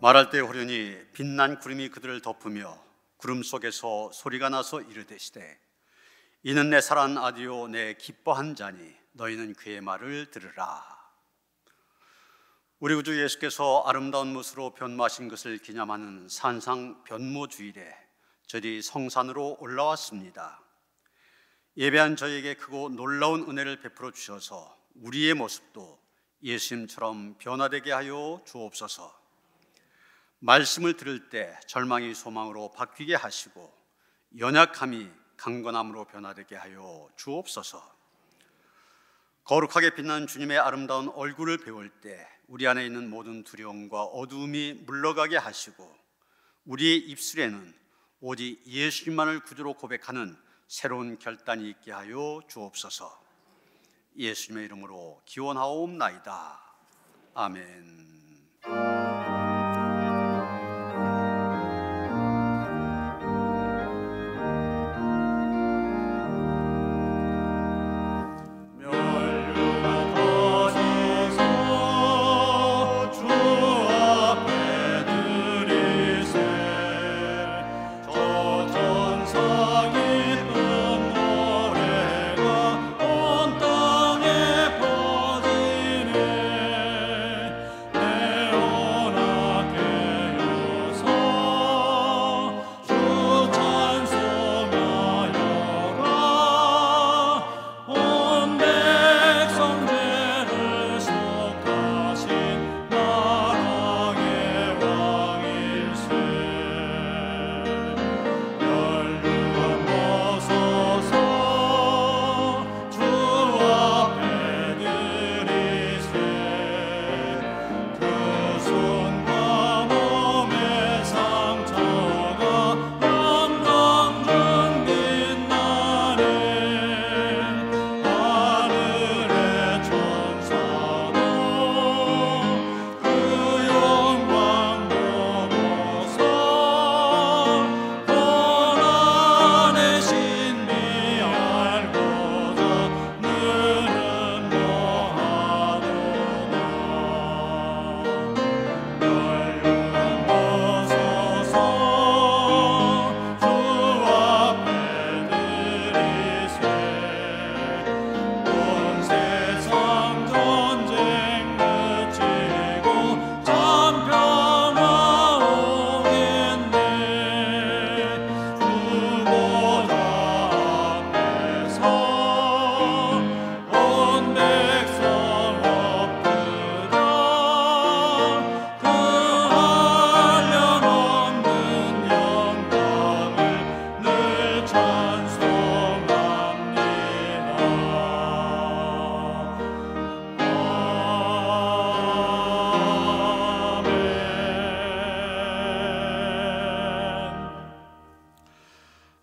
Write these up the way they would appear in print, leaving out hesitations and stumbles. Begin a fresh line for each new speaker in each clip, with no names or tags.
말할 때 호련히 빛난 구름이 그들을 덮으며 구름 속에서 소리가 나서 이르되시되 이는 내 사랑하는 아들이요 내 기뻐한 자니 너희는 그의 말을 들으라. 우리 구주 예수께서 아름다운 못으로 변모하신 것을 기념하는 산상 변모주일에 저희 성산으로 올라왔습니다. 예배한 저에게 크고 놀라운 은혜를 베풀어 주셔서 우리의 모습도 예수님처럼 변화되게 하여 주옵소서. 말씀을 들을 때 절망이 소망으로 바뀌게 하시고 연약함이 강건함으로 변화되게 하여 주옵소서. 거룩하게 빛나는 주님의 아름다운 얼굴을 배울 때 우리 안에 있는 모든 두려움과 어두움이 물러가게 하시고 우리의 입술에는 오직 예수님만을 구주로 고백하는 새로운 결단이 있게 하여 주옵소서. 예수님의 이름으로 기원하옵나이다. 아멘.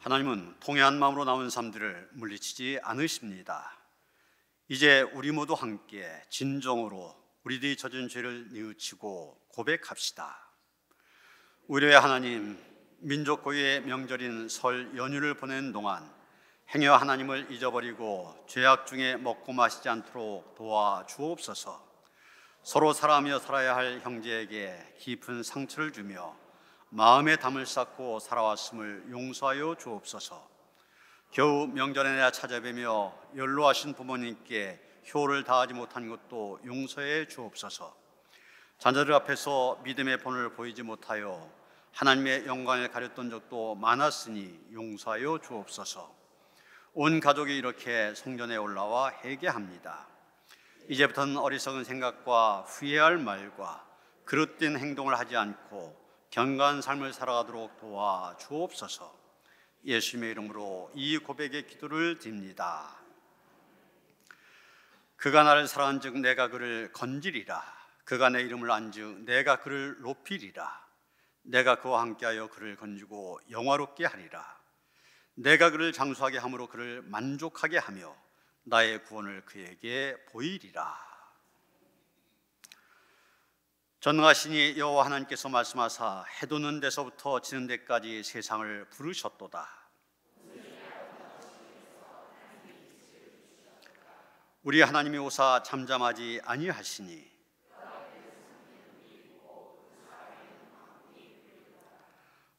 하나님은 통회한 마음으로 나온 사람들을 물리치지 않으십니다. 이제 우리 모두 함께 진정으로 우리들이 져진 죄를 뉘우치고 고백합시다. 우리의 하나님, 민족 고유의 명절인 설 연휴를 보내는 동안 행여 하나님을 잊어버리고 죄악 중에 먹고 마시지 않도록 도와주옵소서. 서로 사랑하며 살아야 할 형제에게 깊은 상처를 주며 마음의 담을 쌓고 살아왔음을 용서하여 주옵소서. 겨우 명절에 내가 찾아뵈며 연로하신 부모님께 효를 다하지 못한 것도 용서해 주옵소서. 자녀들 앞에서 믿음의 본을 보이지 못하여 하나님의 영광을 가렸던 적도 많았으니 용서하여 주옵소서. 온 가족이 이렇게 성전에 올라와 회개합니다. 이제부터는 어리석은 생각과 후회할 말과 그릇된 행동을 하지 않고 경건한 삶을 살아가도록 도와주옵소서. 예수님의 이름으로 이 고백의 기도를 드립니다. 그가 나를 사랑한즉 내가 그를 건지리라. 그가 내 이름을 안즉 내가 그를 높이리라. 내가 그와 함께하여 그를 건지고 영화롭게 하리라. 내가 그를 장수하게 함으로 그를 만족하게 하며 나의 구원을 그에게 보이리라. 전능하시니 여호와 하나님께서 말씀하사 해 돋는 데서부터 지는 데까지 세상을 부르셨도다. 우리 하나님이 오사 잠잠하지 아니하시니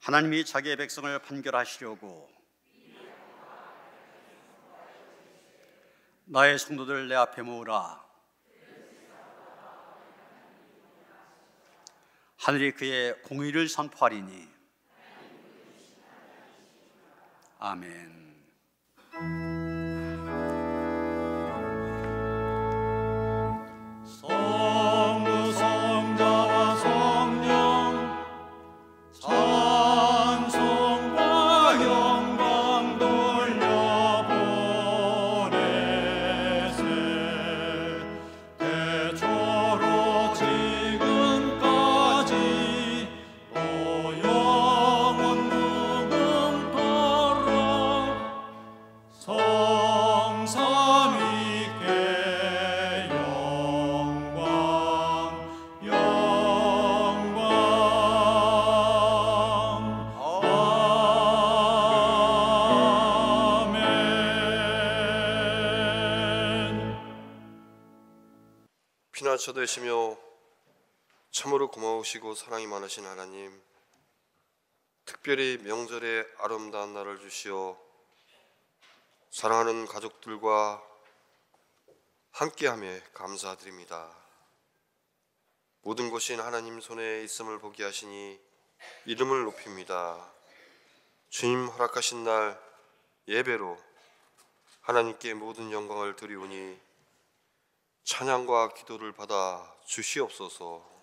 하나님이 자기의 백성을 판결하시려고 나의 성도들 내 앞에 모으라. 하늘이 그의 공의를 선포하리니. 아멘.
성부 성자와 성령 찬송과 영광 돌려보내세. 태초로 지금까지 또 영원 무궁토록 성삼위께 영광 아멘.
피난처 되시며 참으로 고마우시고 사랑이 많으신 하나님, 특별히 명절에 아름다운 날을 주시어 사랑하는 가족들과 함께함에 감사드립니다. 모든 것이 하나님 손에 있음을 보게 하시니 이름을 높입니다. 주님 허락하신 날 예배로 하나님께 모든 영광을 드리오니 찬양과 기도를 받아 주시옵소서.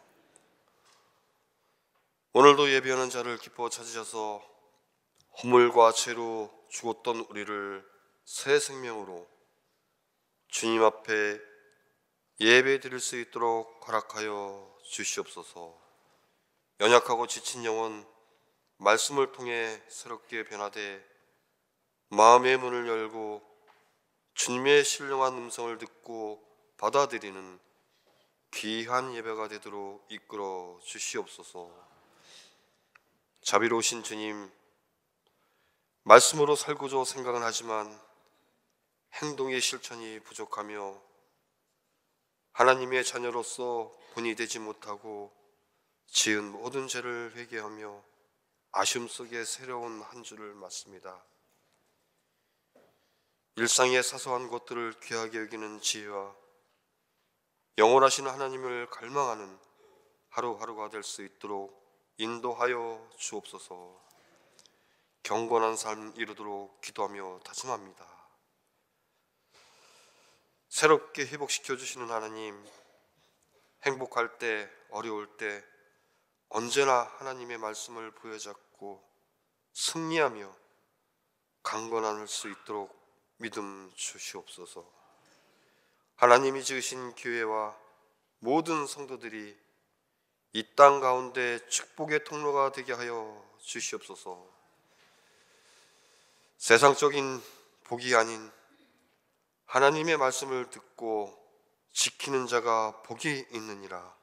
오늘도 예배하는 자를 기뻐 찾으셔서 허물과 죄로 죽었던 우리를 새 생명으로 주님 앞에 예배 드릴 수 있도록 허락하여 주시옵소서. 연약하고 지친 영혼 말씀을 통해 새롭게 변화돼 마음의 문을 열고 주님의 신령한 음성을 듣고 받아들이는 귀한 예배가 되도록 이끌어 주시옵소서. 자비로우신 주님, 말씀으로 살고자 생각은 하지만 행동의 실천이 부족하며 하나님의 자녀로서 본이 되지 못하고 지은 모든 죄를 회개하며 아쉬움 속에 새로운 한 주를 맞습니다. 일상의 사소한 것들을 귀하게 여기는 지혜와 영원하신 하나님을 갈망하는 하루하루가 될 수 있도록 인도하여 주옵소서. 경건한 삶 이루도록 기도하며 다짐합니다. 새롭게 회복시켜 주시는 하나님, 행복할 때, 어려울 때 언제나 하나님의 말씀을 부여잡고 승리하며 강건할 수 있도록 믿음 주시옵소서. 하나님이 지으신 교회와 모든 성도들이 이 땅 가운데 축복의 통로가 되게 하여 주시옵소서. 세상적인 복이 아닌 하나님의 말씀을 듣고 지키는 자가 복이 있느니라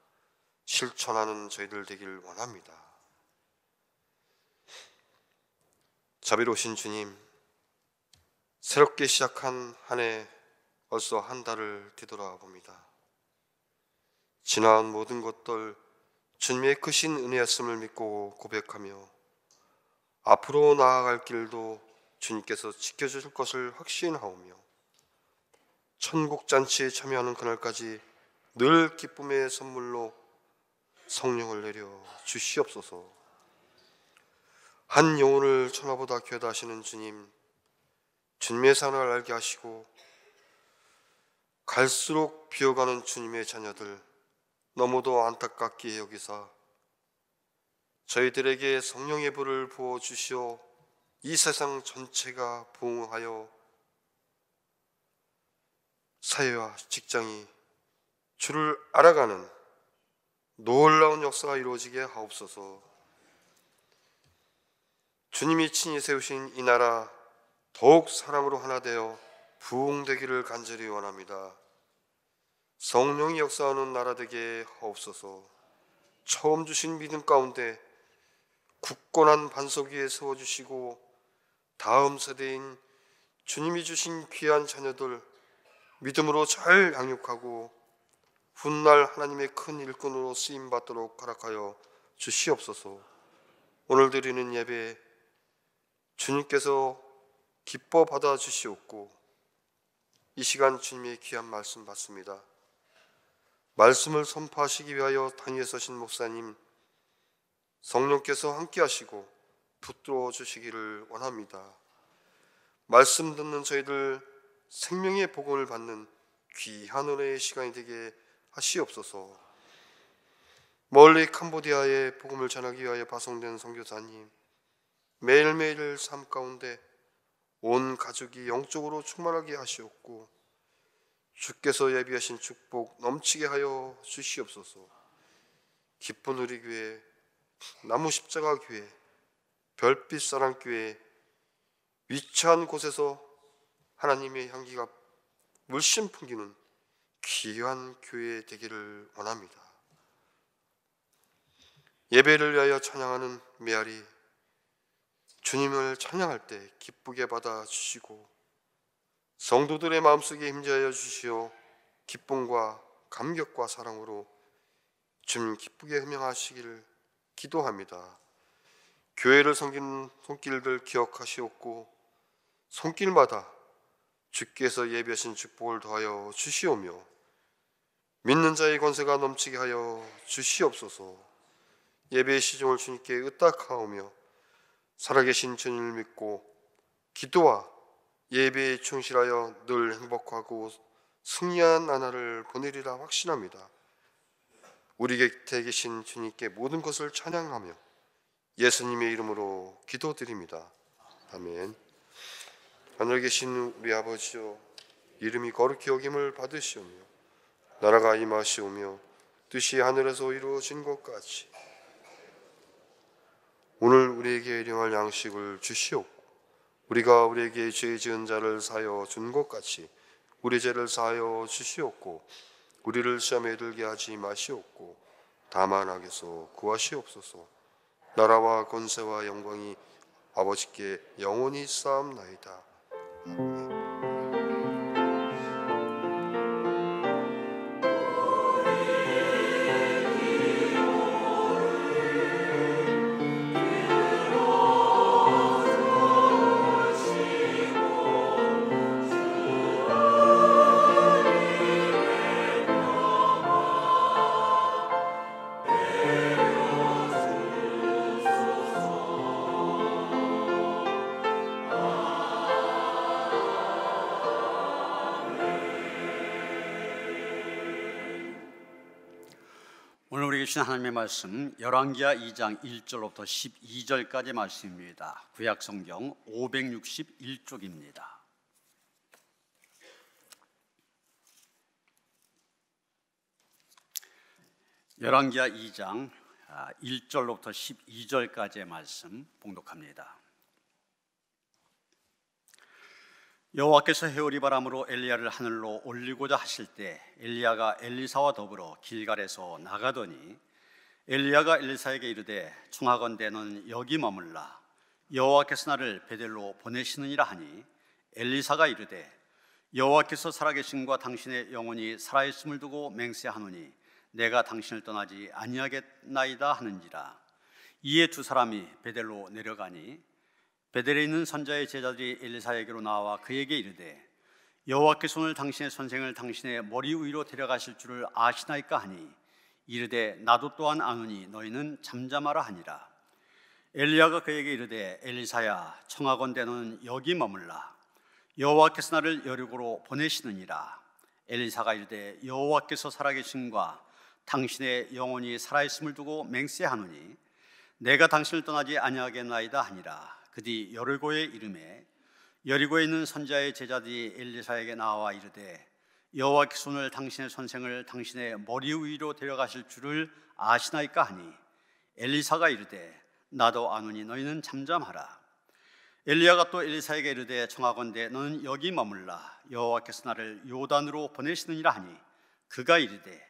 실천하는 저희들 되길 원합니다. 자비로우신 주님, 새롭게 시작한 한 해 벌써 한 달을 뒤돌아봅니다. 지나온 모든 것들 주님의 크신 은혜였음을 믿고 고백하며 앞으로 나아갈 길도 주님께서 지켜주실 것을 확신하오며 천국 잔치에 참여하는 그날까지 늘 기쁨의 선물로 성령을 내려 주시옵소서. 한 영혼을 천하보다 귀하다 하시는 주님, 주님의 사랑을 알게 하시고 갈수록 비어가는 주님의 자녀들 너무도 안타깝게 여기사 저희들에게 성령의 불을 부어주시어 이 세상 전체가 부흥하여 사회와 직장이 주를 알아가는 놀라운 역사가 이루어지게 하옵소서. 주님이 친히 세우신 이 나라 더욱 사랑으로 하나 되어 부흥되기를 간절히 원합니다. 성령이 역사하는 나라 되게 하옵소서. 처음 주신 믿음 가운데 굳건한 반석 위에 세워주시고 다음 세대인 주님이 주신 귀한 자녀들 믿음으로 잘 양육하고 훗날 하나님의 큰 일꾼으로 쓰임받도록 허락하여 주시옵소서. 오늘 드리는 예배 주님께서 기뻐 받아주시옵고 이 시간 주님의 귀한 말씀 받습니다. 말씀을 선포하시기 위하여 단위에 서신 목사님, 성령께서 함께 하시고 붙들어 주시기를 원합니다. 말씀 듣는 저희들 생명의 복음을 받는 귀한 은혜의 시간이 되게 하시옵소서. 멀리 캄보디아에 복음을 전하기 위하여 파송된 선교사님, 매일매일 삶 가운데 온 가족이 영적으로 충만하게 하시옵고 주께서 예비하신 축복 넘치게 하여 주시옵소서. 기쁜 우리 교회, 나무 십자가 교회, 별빛 사랑 교회, 위치한 곳에서 하나님의 향기가 물씬 풍기는 귀한 교회 되기를 원합니다. 예배를 위하여 찬양하는 메아리, 주님을 찬양할 때 기쁘게 받아주시고 성도들의 마음속에 힘자여 주시어 기쁨과 감격과 사랑으로 주님 기쁘게 흠양하시기를 기도합니다. 교회를 섬기는 손길들 기억하시옵고 손길마다 주께서 예비하신 축복을 더하여 주시오며 믿는 자의 권세가 넘치게 하여 주시옵소서. 예배의 시종을 주님께 의탁하오며 살아계신 주님을 믿고 기도와 예배에 충실하여 늘 행복하고 승리한 나날을 보내리라 확신합니다. 우리 곁에 계신 주님께 모든 것을 찬양하며 예수님의 이름으로 기도드립니다. 아멘. 하늘에 계신 우리 아버지여, 이름이 거룩히 여김을 받으시오며 나라가 임하시오며 뜻이 하늘에서 이루어진 것 같이 오늘 우리에게 일용할 양식을 주시옵고 우리가 우리에게 죄 지은 자를 사하여 준 것 같이 우리 죄를 사하여 주시옵고 우리를 시험에 들게 하지 마시옵고 다만 악에서 구하시옵소서. 나라와 권세와 영광이 아버지께 영원히 쌓옵나이다. 아멘.
오늘 우리에게 주신 하나님의 말씀 열왕기하 2장 1절부터 12절까지 말씀입니다. 구약성경 561쪽입니다. 열왕기하 2장 1절부터 12절까지의 말씀 봉독합니다. 여호와께서 해오리 바람으로 엘리야를 하늘로 올리고자 하실 때 엘리야가 엘리사와 더불어 길갈에서 나가더니 엘리야가 엘리사에게 이르되 청하건대 너는 여기 머물라. 여호와께서 나를 베델로 보내시느니라 하니 엘리사가 이르되 여호와께서 살아계심과 당신의 영혼이 살아있음을 두고 맹세하노니 내가 당신을 떠나지 아니하겠나이다 하는지라. 이에 두 사람이 베델로 내려가니 베델에 있는 선자의 제자들이 엘리사에게로 나와 그에게 이르되 여호와께서 오늘 당신의 선생을 당신의 머리 위로 데려가실 줄을 아시나이까 하니 이르되 나도 또한 아노니 너희는 잠잠하라 하니라. 엘리야가 그에게 이르되 엘리사야 청하건대 너는 여기 머물라. 여호와께서 나를 여리고로 보내시느니라. 엘리사가 이르되 여호와께서 살아계심과 당신의 영혼이 살아있음을 두고 맹세하노니 내가 당신을 떠나지 아니하겠나이다 하니라. 그뒤 여리고에 이르매 여리고에 있는 선자의 제자들이 엘리사에게 나와 이르되 여호와께서 오늘 당신의 선생을 당신의 머리 위로 데려가실 줄을 아시나이까 하니 엘리사가 이르되 나도 아노니 너희는 잠잠하라. 엘리야가 또 엘리사에게 이르되 청하건대 너는 여기 머물라. 여호와께서 나를 요단으로 보내시느니라 하니 그가 이르되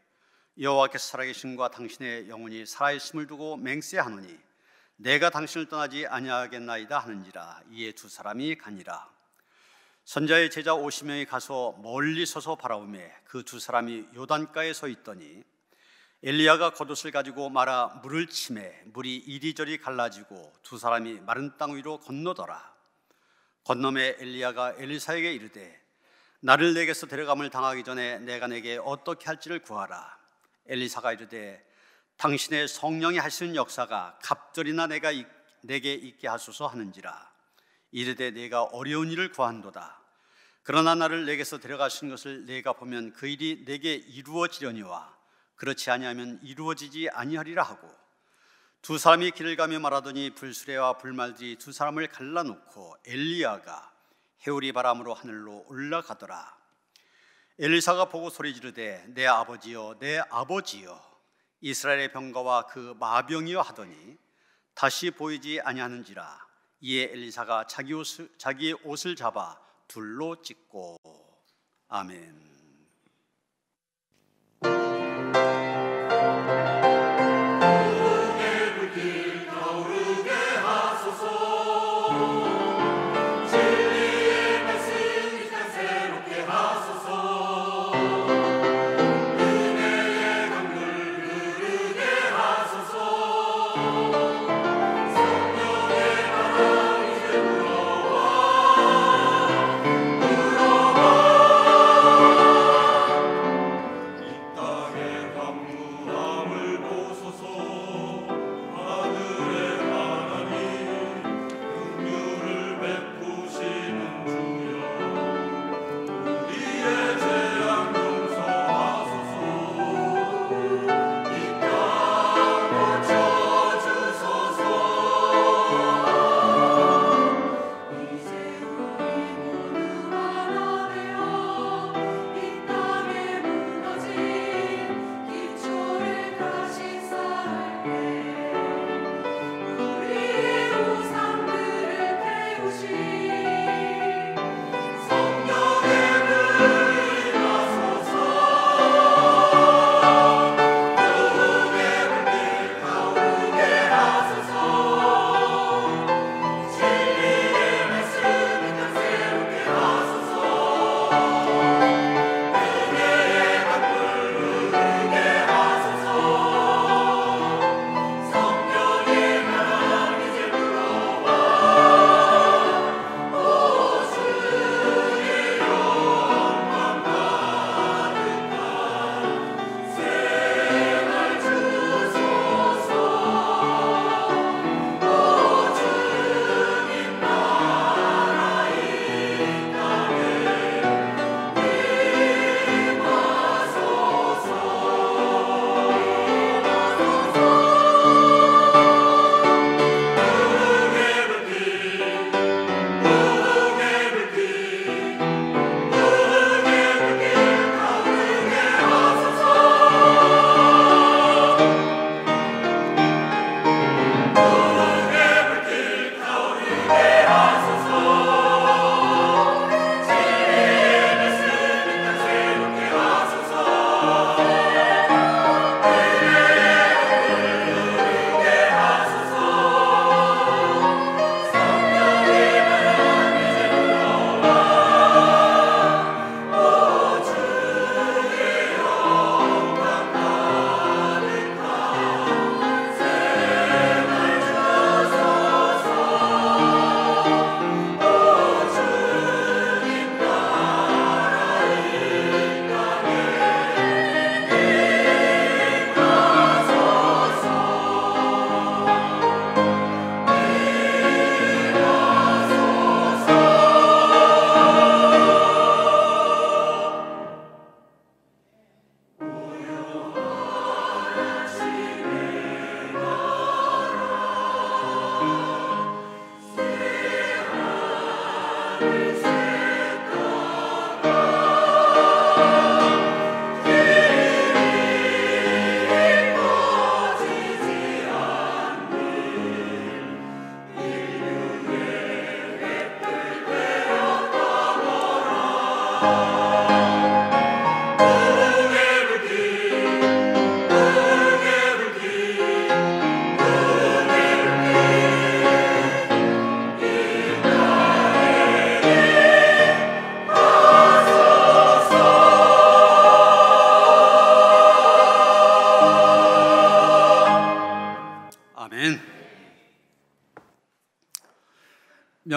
여호와께서 살아계심과 당신의 영혼이 살아있음을 두고 맹세하노니 내가 당신을 떠나지 아니하겠나이다 하는지라. 이에 두 사람이 가니라. 선자의 제자 50명이 가서 멀리 서서 바라보매 그 두 사람이 요단가에 서 있더니 엘리야가 겉옷을 가지고 말아 물을 치매 물이 이리저리 갈라지고 두 사람이 마른 땅 위로 건너더라. 건너매 엘리야가 엘리사에게 이르되 나를 내게서 데려감을 당하기 전에 내가 내게 어떻게 할지를 구하라. 엘리사가 이르되 당신의 성령이 하시는 역사가 갑절이나 내게 있게 하소서 하는지라. 이르되 내가 어려운 일을 구한도다. 그러나 나를 내게서 데려가시는 것을 내가 보면 그 일이 내게 이루어지려니와 그렇지 아니하면 이루어지지 아니하리라 하고 두 사람이 길을 가며 말하더니 불수레와 불말들이 두 사람을 갈라놓고 엘리야가 해오리 바람으로 하늘로 올라가더라. 엘리사가 보고 소리 지르되 내 아버지여 내 아버지여 이스라엘의 병거와 그 마병이여 하더니 다시 보이지 아니하는지라. 이에 엘리사가 자기의 옷을 잡아 둘로 찢고. 아멘.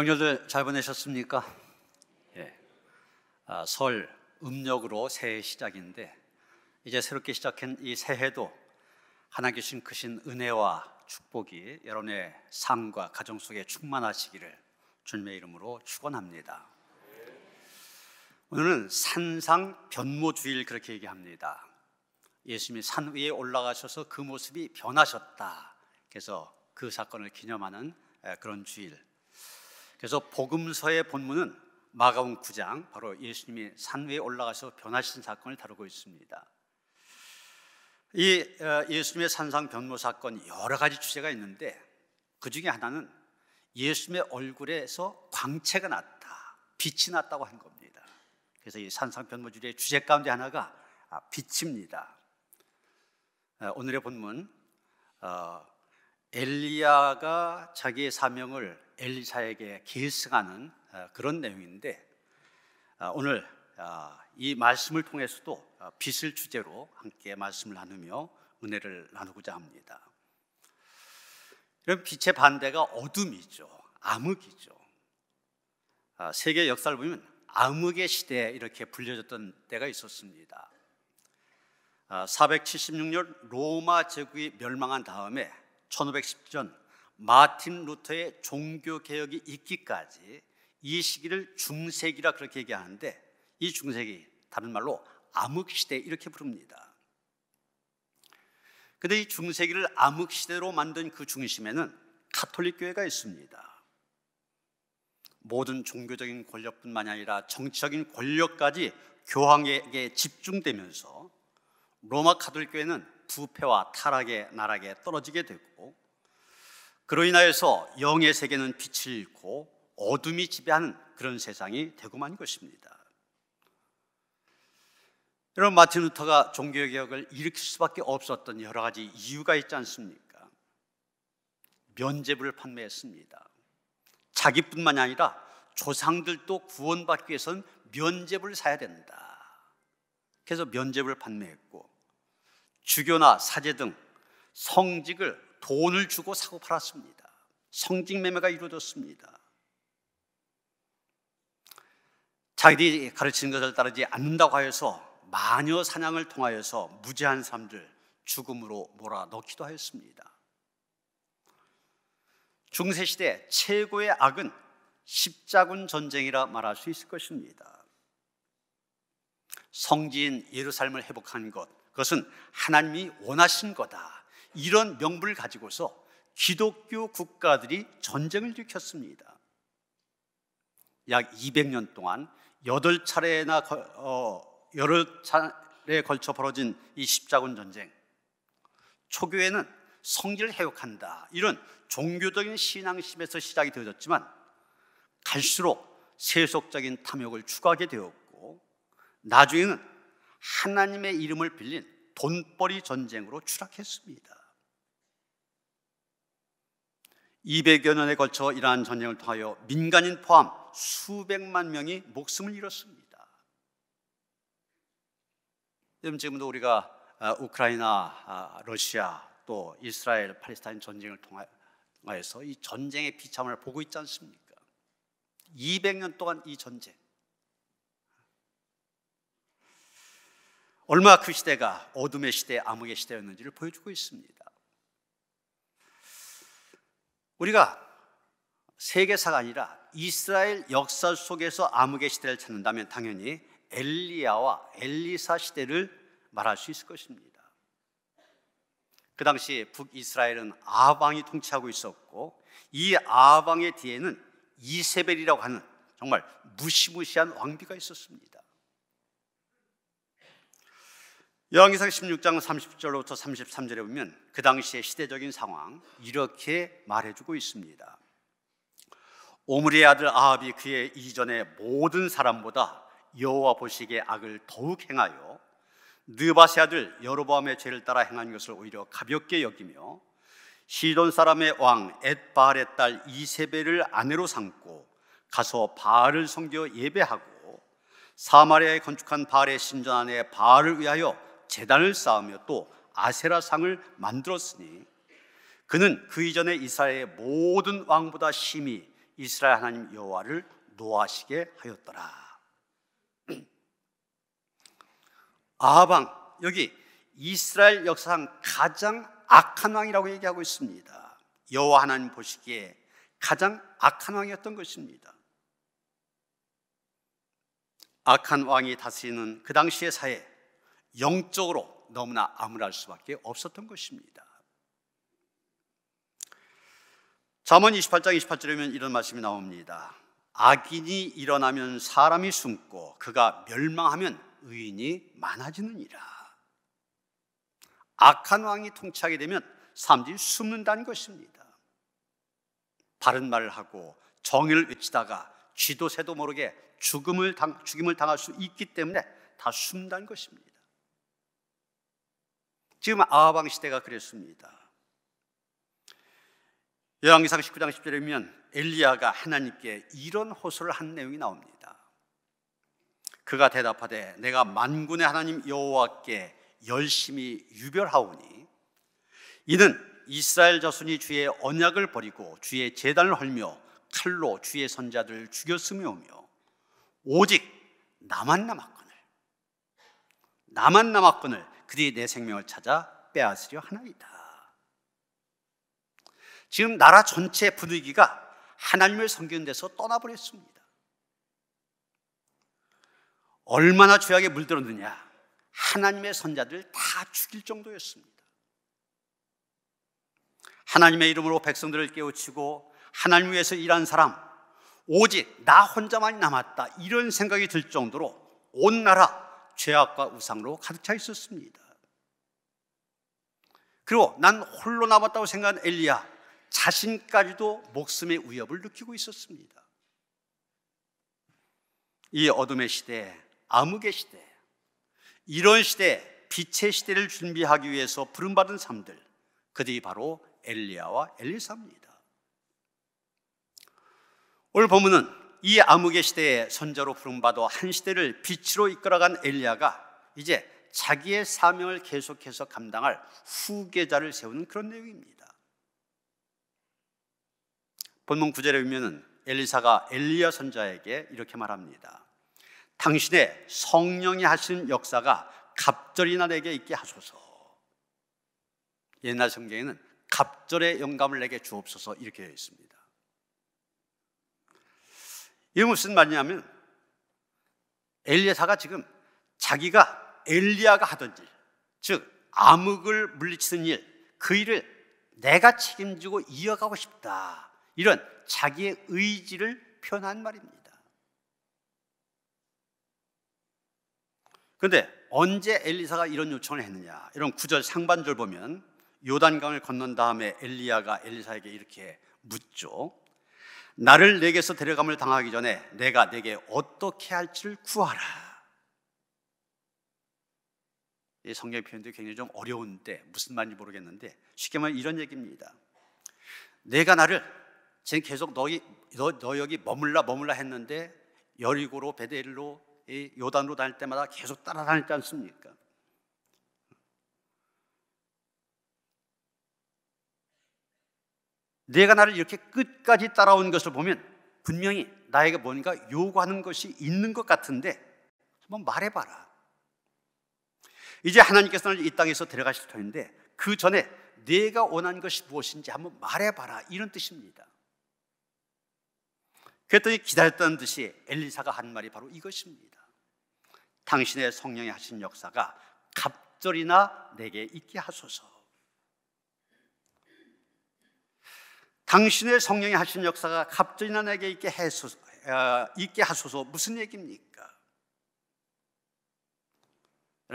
명절들 잘 보내셨습니까? 예. 설 음력으로 새해 시작인데 이제 새롭게 시작한 이 새해도 하나님 주신 크신 은혜와 축복이 여러분의 삶과 가정 속에 충만하시기를 주님의 이름으로 축원합니다. 오늘은 산상 변모주일 그렇게 얘기합니다. 예수님이 산 위에 올라가셔서 그 모습이 변하셨다. 그래서 그 사건을 기념하는 그런 주일. 그래서 복음서의 본문은 마가복음 9장, 바로 예수님이 산 위에 올라가서 변하신 사건을 다루고 있습니다. 이 예수님의 산상 변모 사건 여러 가지 주제가 있는데 그 중에 하나는 예수님의 얼굴에서 광채가 났다, 빛이 났다고 한 겁니다. 그래서 이 산상 변모주일의 주제 가운데 하나가 빛입니다. 오늘의 본문, 엘리야가 자기의 사명을 엘리사에게 계승하는 그런 내용인데 오늘 이 말씀을 통해서도 빛을 주제로 함께 말씀을 나누며 은혜를 나누고자 합니다. 이런 빛의 반대가 어둠이죠. 암흑이죠. 세계 역사를 보면 암흑의 시대 이렇게 불려졌던 때가 있었습니다. 476년 로마 제국이 멸망한 다음에 1510년 마틴 루터의 종교개혁이 있기까지 이 시기를 중세기라 그렇게 얘기하는데 이 중세기, 다른 말로 암흑시대 이렇게 부릅니다. 그런데 이 중세기를 암흑시대로 만든 그 중심에는 가톨릭 교회가 있습니다. 모든 종교적인 권력뿐만 아니라 정치적인 권력까지 교황에게 집중되면서 로마 가톨릭 교회는 부패와 타락의 나락에 떨어지게 되고 그로 인하여서 영의 세계는 빛을 잃고 어둠이 지배하는 그런 세상이 되고 만 것입니다. 여러분, 마틴 루터가 종교개혁을 일으킬 수밖에 없었던 여러 가지 이유가 있지 않습니까? 면죄부를 판매했습니다. 자기뿐만이 아니라 조상들도 구원받기 위해서는 면죄부를 사야 된다. 그래서 면죄부를 판매했고 주교나 사제 등 성직을 돈을 주고 사고 팔았습니다. 성직 매매가 이루어졌습니다. 자기들이 가르치는 것을 따르지 않는다고 하여서 마녀 사냥을 통하여서 무죄한 사람들 죽음으로 몰아넣기도 하였습니다. 중세시대 최고의 악은 십자군 전쟁이라 말할 수 있을 것입니다. 성지인 예루살렘을 회복한 것, 그것은 하나님이 원하신 거다, 이런 명분을 가지고서 기독교 국가들이 전쟁을 일으켰습니다. 약 200년 동안 8차례에 걸쳐 벌어진 이 십자군 전쟁, 초교회는 성지를 회복한다, 이런 종교적인 신앙심에서 시작이 되어졌지만 갈수록 세속적인 탐욕을 추구하게 되었고 나중에는 하나님의 이름을 빌린 돈벌이 전쟁으로 추락했습니다. 200여 년에 걸쳐 일어난 전쟁을 통하여 민간인 포함 수백만 명이 목숨을 잃었습니다. 지금도 우리가 우크라이나, 러시아, 또 이스라엘, 팔레스타인 전쟁을 통하여서 이 전쟁의 비참을 보고 있지 않습니까? 200년 동안 이 전쟁, 얼마나 그 시대가 어둠의 시대, 암흑의 시대였는지를 보여주고 있습니다. 우리가 세계사가 아니라 이스라엘 역사 속에서 암흑의 시대를 찾는다면 당연히 엘리야와 엘리사 시대를 말할 수 있을 것입니다. 그 당시 북이스라엘은 아방이 통치하고 있었고 이 아방의 뒤에는 이세벨이라고 하는 정말 무시무시한 왕비가 있었습니다. 열왕기상 16장 30절로부터 33절에 보면 그 당시의 시대적인 상황 이렇게 말해주고 있습니다. 오므리의 아들 아합이 그의 이전의 모든 사람보다 여호와 보시기에 악을 더욱 행하여 느밧의 아들 여로보암의 죄를 따라 행한 것을 오히려 가볍게 여기며 시돈 사람의 왕 엣바알의 딸 이세벨을 아내로 삼고 가서 바알을 섬겨 예배하고 사마리아에 건축한 바알의 신전 안에 바알을 위하여 제단을 쌓으며 또 아세라상을 만들었으니 그는 그 이전에 이스라엘의 모든 왕보다 심히 이스라엘 하나님 여호와를 노하시게 하였더라. 아합, 여기 이스라엘 역사상 가장 악한 왕이라고 얘기하고 있습니다. 여호와 하나님 보시기에 가장 악한 왕이었던 것입니다. 악한 왕이 다스리는 그 당시의 사회, 영적으로 너무나 암울할 수밖에 없었던 것입니다. 잠언 28장 28절에 보면 이런 말씀이 나옵니다. 악인이 일어나면 사람이 숨고 그가 멸망하면 의인이 많아지느니라. 악한 왕이 통치하게 되면 사람들이 숨는다는 것입니다. 바른 말을 하고 정의를 외치다가 쥐도 새도 모르게 죽임을 당할 수 있기 때문에 다 숨는다는 것입니다. 지금 아합 왕 시대가 그랬습니다. 열왕기상 19장 10절에 보면 엘리야가 하나님께 이런 호소를 한 내용이 나옵니다. 그가 대답하되 내가 만군의 하나님 여호와께 열심히 유별하오니 이는 이스라엘 자손이 주의 언약을 버리고 주의 제단을 헐며 칼로 주의 선자들을 죽였으며오며 오직 나만 남았거늘 그들이 내 생명을 찾아 빼앗으려 하나이다. 지금 나라 전체 분위기가 하나님을 섬기는 데서 떠나버렸습니다. 얼마나 죄악에 물들었느냐, 하나님의 선자들을 다 죽일 정도였습니다. 하나님의 이름으로 백성들을 깨우치고 하나님 위해서 일한 사람, 오직 나 혼자만이 남았다, 이런 생각이 들 정도로 온 나라 죄악과 우상으로 가득 차 있었습니다. 그리고 난 홀로 남았다고 생각한 엘리야 자신까지도 목숨의 위협을 느끼고 있었습니다. 이 어둠의 시대, 암흑의 시대, 이런 시대, 빛의 시대를 준비하기 위해서 부름받은 사람들, 그들이 바로 엘리야와 엘리사입니다. 오늘 본문은 이 암흑의 시대에 선자로 부름받아 한 시대를 빛으로 이끌어간 엘리야가 이제 자기의 사명을 계속해서 감당할 후계자를 세우는 그런 내용입니다. 본문 9절에 보면은 엘리사가 엘리야 선자에게 이렇게 말합니다. 당신의 성령이 하신 역사가 갑절이나 내게 있게 하소서. 옛날 성경에는 갑절의 영감을 내게 주옵소서 이렇게 되어 있습니다. 이게 무슨 말이냐면 엘리사가 지금 자기가 엘리야가 하던 일, 즉 암흑을 물리치는 일, 그 일을 내가 책임지고 이어가고 싶다, 이런 자기의 의지를 표현한 말입니다. 그런데 언제 엘리사가 이런 요청을 했느냐, 이런 9절 상반절 보면 요단강을 건넌 다음에 엘리야가 엘리사에게 이렇게 묻죠. 나를 내게서 데려감을 당하기 전에 내가 내게 어떻게 할지를 구하라. 이 성경 표현도 굉장히 좀 어려운데 무슨 말인지 모르겠는데 쉽게 말하면 이런 얘기입니다. 내가 나를 지금 계속 너 여기 머물라 했는데 여리고로 베델로 요단으로 다닐 때마다 계속 따라다녔지 않습니까? 내가 나를 이렇게 끝까지 따라온 것을 보면 분명히 나에게 뭔가 요구하는 것이 있는 것 같은데 한번 말해봐라. 이제 하나님께서 나를 이 땅에서 데려가실 터인데 그 전에 내가 원한 것이 무엇인지 한번 말해봐라, 이런 뜻입니다. 그랬더니 기다렸던 듯이 엘리사가 한 말이 바로 이것입니다. 당신의 성령이 하신 역사가 갑절이나 내게 있게 하소서. 당신의 성령이 하신 역사가 갑절이나 내게 있게 하소서 무슨 얘기입니까?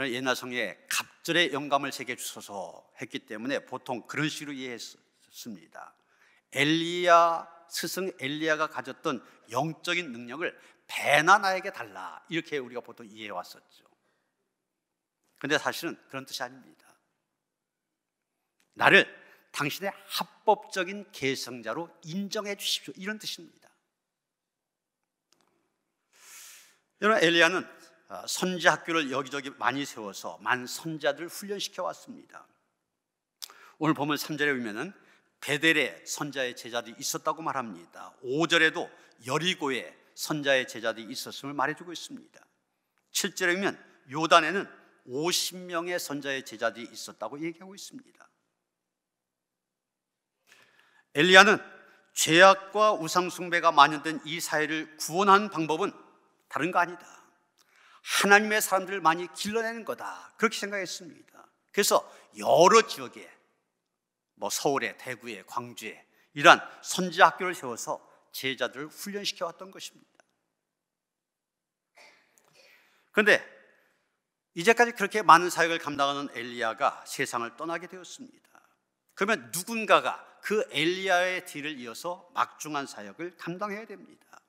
옛날 성경에 갑절의 영감을 제게 주소서 했기 때문에 보통 그런 식으로 이해했습니다. 스승 엘리야가 가졌던 영적인 능력을 배나 나에게 달라, 이렇게 우리가 보통 이해해 왔었죠. 그런데 사실은 그런 뜻이 아닙니다. 나를 당신의 합법적인 계승자로 인정해 주십시오, 이런 뜻입니다. 여러분, 엘리야는 선지 학교를 여기저기 많이 세워서 많은 선자들을 훈련시켜 왔습니다. 오늘 보면 3절에 보면은 베델에 선자의 제자들이 있었다고 말합니다. 5절에도 여리고에 선자의 제자들이 있었음을 말해주고 있습니다. 7절에 보면 요단에는 50명의 선자의 제자들이 있었다고 얘기하고 있습니다. 엘리야는 죄악과 우상숭배가 만연된 이 사회를 구원하는 방법은 다른 거 아니다. 하나님의 사람들을 많이 길러내는 거다. 그렇게 생각했습니다. 그래서 여러 지역에 서울에, 대구에, 광주에 이러한 선지 학교를 세워서 제자들을 훈련시켜 왔던 것입니다. 그런데 이제까지 그렇게 많은 사역을 감당하는 엘리야가 세상을 떠나게 되었습니다. 그러면 누군가가 그 엘리야의 뒤를 이어서 막중한 사역을 감당해야 됩니다.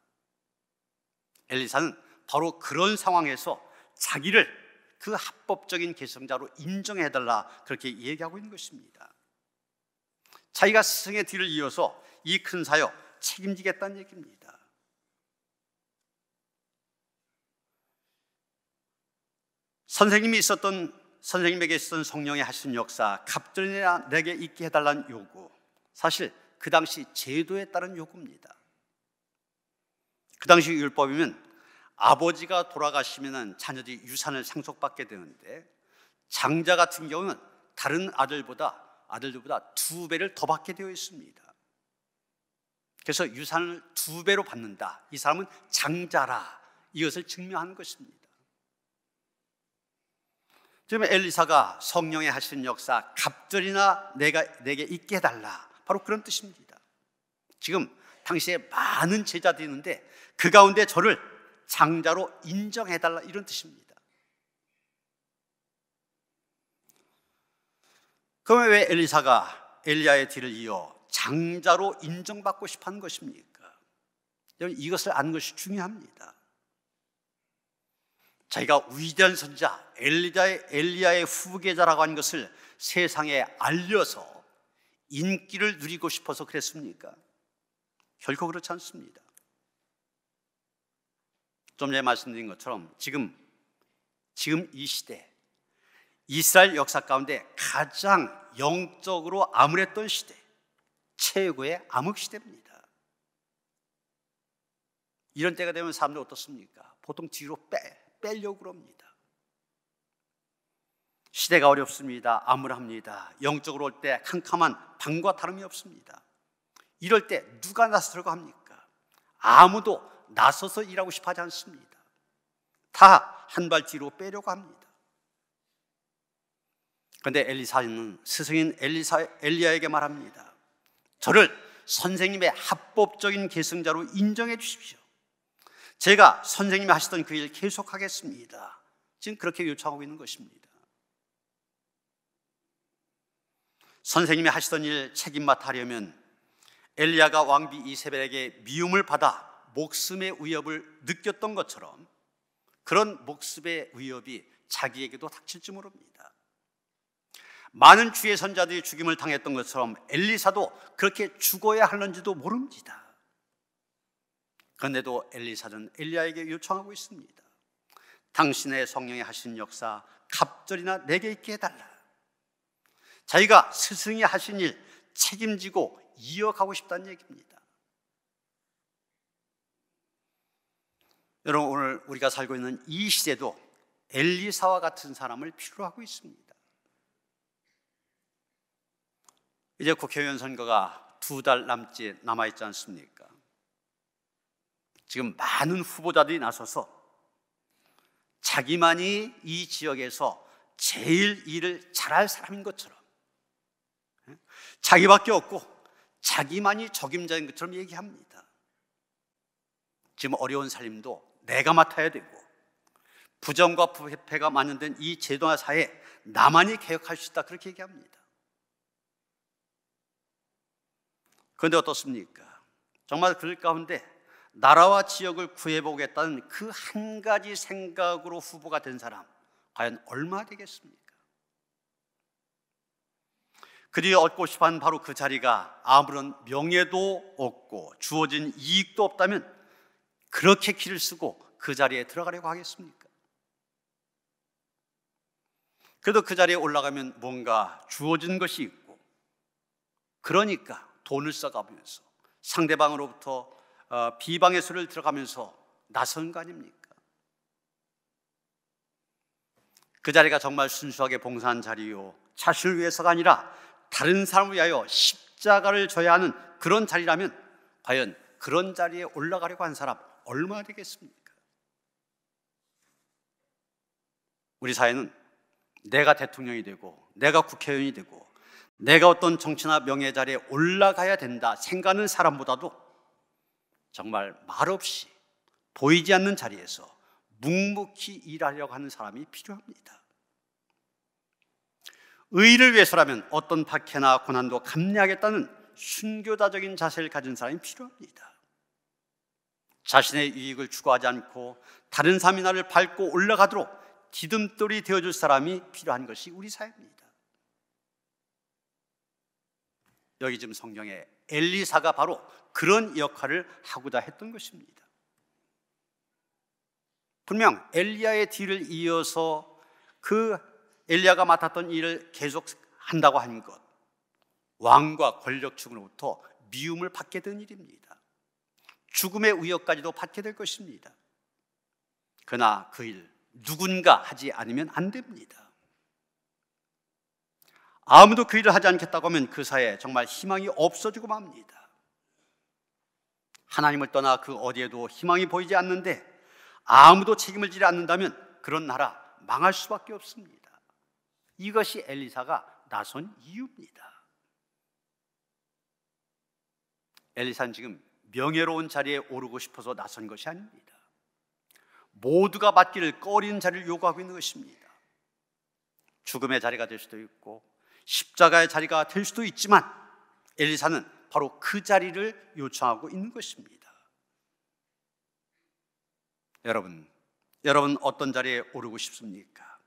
엘리사는 바로 그런 상황에서 자기를 그 합법적인 계승자로 인정해달라 그렇게 얘기하고 있는 것입니다. 자기가 스승의 뒤를 이어서 이 큰 사역 책임지겠다는 얘기입니다. 선생님에게 있었던 성령의 하신 역사, 갑절이나 내게 있게 해달라는 요구, 사실 그 당시 제도에 따른 요구입니다. 그 당시 율법이면 아버지가 돌아가시면 자녀들이 유산을 상속받게 되는데, 장자 같은 경우는 다른 아들들보다 2배를 더 받게 되어 있습니다. 그래서 유산을 2배로 받는다, 이 사람은 장자라, 이것을 증명하는 것입니다. 지금 엘리사가 성령의 하신 역사, 갑절이나 내게 있게 해달라, 바로 그런 뜻입니다. 지금 당시에 많은 제자들이 있는데 그 가운데 저를 장자로 인정해달라, 이런 뜻입니다. 그러면 왜 엘리사가 엘리야의 뒤를 이어 장자로 인정받고 싶어 하는 것입니까? 여러분, 이것을 아는 것이 중요합니다. 자기가 위대한 선자 엘리야의 후계자라고 하는 것을 세상에 알려서 인기를 누리고 싶어서 그랬습니까? 결코 그렇지 않습니다. 좀 전에 말씀드린 것처럼 지금 이 시대, 이스라엘 역사 가운데 가장 영적으로 암울했던 시대, 최고의 암흑 시대입니다. 이런 때가 되면 사람들 어떻습니까? 보통 뒤로 빼려고 그럽니다. 시대가 어렵습니다. 암울합니다. 영적으로 올 때 캄캄한 밤과 다름이 없습니다. 이럴 때 누가 나서려고 합니까? 아무도 나서서 일하고 싶어 하지 않습니다. 다 한 발 뒤로 빼려고 합니다. 그런데 엘리사는 스승인 엘리야에게 말합니다. 저를 선생님의 합법적인 계승자로 인정해 주십시오. 제가 선생님이 하시던 그 일 계속하겠습니다. 지금 그렇게 요청하고 있는 것입니다. 선생님이 하시던 일 책임 맡으려면 엘리야가 왕비 이세벨에게 미움을 받아 목숨의 위협을 느꼈던 것처럼 그런 목숨의 위협이 자기에게도 닥칠지 모릅니다. 많은 주의 선자들이 죽임을 당했던 것처럼 엘리사도 그렇게 죽어야 하는지도 모릅니다. 그런데도 엘리사는 엘리야에게 요청하고 있습니다. 당신의 성령이 하신 역사 갑절이나 내게 있게 해달라. 자기가 스승이 하신 일 책임지고 이어가고 싶다는 얘기입니다. 여러분, 오늘 우리가 살고 있는 이 시대도 엘리사와 같은 사람을 필요로 하고 있습니다. 이제 국회의원 선거가 2달 남아있지 않습니까? 지금 많은 후보자들이 나서서 자기만이 이 지역에서 제일 일을 잘할 사람인 것처럼, 자기밖에 없고 자기만이 적임자인 것처럼 얘기합니다. 지금 어려운 살림도 내가 맡아야 되고, 부정과 부패가 만연된 이 제도화 사회에 나만이 개혁할 수 있다, 그렇게 얘기합니다. 그런데 어떻습니까? 정말 그럴 가운데 나라와 지역을 구해보겠다는 그 한 가지 생각으로 후보가 된 사람, 과연 얼마 되겠습니까? 그들이 얻고 싶어하는 바로 그 자리가 아무런 명예도 없고 주어진 이익도 없다면 그렇게 길을 쓰고 그 자리에 들어가려고 하겠습니까? 그래도 그 자리에 올라가면 뭔가 주어진 것이 있고 그러니까 돈을 써가면서 상대방으로부터 비방의 소리를 들어가면서 나선 거 아닙니까? 그 자리가 정말 순수하게 봉사한 자리요, 자신을 위해서가 아니라 다른 사람을 위하여 십자가를 져야 하는 그런 자리라면 과연 그런 자리에 올라가려고 한 사람 얼마나 되겠습니까? 우리 사회는 내가 대통령이 되고 내가 국회의원이 되고 내가 어떤 정치나 명예 자리에 올라가야 된다 생각하는 사람보다도 정말 말없이 보이지 않는 자리에서 묵묵히 일하려고 하는 사람이 필요합니다. 의를 위해서라면 어떤 박해나 고난도 감내하겠다는 순교자적인 자세를 가진 사람이 필요합니다. 자신의 이익을 추구하지 않고 다른 사람이 나를 밟고 올라가도록 디딤돌이 되어줄 사람이 필요한 것이 우리 사회입니다. 여기 지금 성경에 엘리사가 바로 그런 역할을 하고자 했던 것입니다. 분명 엘리야의 뒤를 이어서 그 엘리야가 맡았던 일을 계속 한다고 한 것, 왕과 권력층으로부터 미움을 받게 된 일입니다. 죽음의 위협까지도 받게 될 것입니다. 그러나 그 일 누군가 하지 않으면 안 됩니다. 아무도 그 일을 하지 않겠다고 하면 그 사회에 정말 희망이 없어지고 맙니다. 하나님을 떠나 그 어디에도 희망이 보이지 않는데 아무도 책임을 지지 않는다면 그런 나라 망할 수밖에 없습니다. 이것이 엘리사가 나선 이유입니다. 엘리사는 지금 명예로운 자리에 오르고 싶어서 나선 것이 아닙니다. 모두가 받기를 꺼리는 자리를 요구하고 있는 것입니다. 죽음의 자리가 될 수도 있고 십자가의 자리가 될 수도 있지만 엘리사는 바로 그 자리를 요청하고 있는 것입니다. 여러분 어떤 자리에 오르고 싶습니까?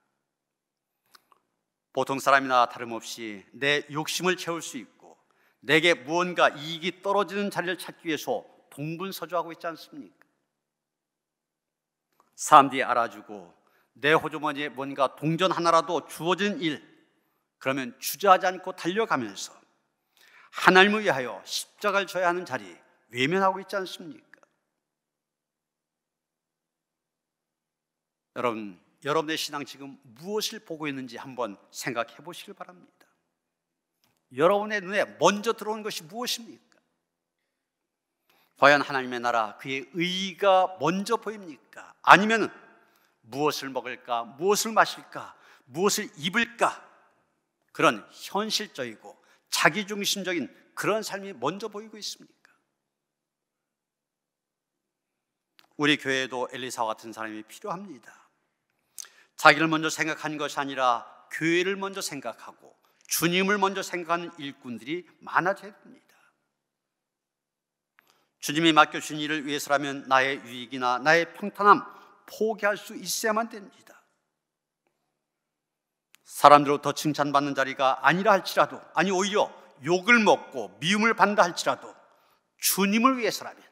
보통 사람이나 다름없이 내 욕심을 채울 수 있고 내게 무언가 이익이 떨어지는 자리를 찾기 위해서 동분서주하고 있지 않습니까? 사람들이 알아주고 내 호주머니에 뭔가 동전 하나라도 주어진 일, 그러면 주저하지 않고 달려가면서 하나님을 위하여 십자가를 져야 하는 자리 외면하고 있지 않습니까? 여러분의 신앙 지금 무엇을 보고 있는지 한번 생각해 보시길 바랍니다. 여러분의 눈에 먼저 들어오는 것이 무엇입니까? 과연 하나님의 나라, 그의 의의가 먼저 보입니까? 아니면 무엇을 먹을까, 무엇을 마실까, 무엇을 입을까, 그런 현실적이고 자기중심적인 그런 삶이 먼저 보이고 있습니까? 우리 교회에도 엘리사와 같은 사람이 필요합니다. 자기를 먼저 생각하는 것이 아니라 교회를 먼저 생각하고 주님을 먼저 생각하는 일꾼들이 많아져야 됩니다. 주님이 맡겨주신 일을 위해서라면 나의 유익이나 나의 평탄함 포기할 수 있어야만 됩니다. 사람들로부터 칭찬받는 자리가 아니라 할지라도, 아니 오히려 욕을 먹고 미움을 받는다 할지라도 주님을 위해서라면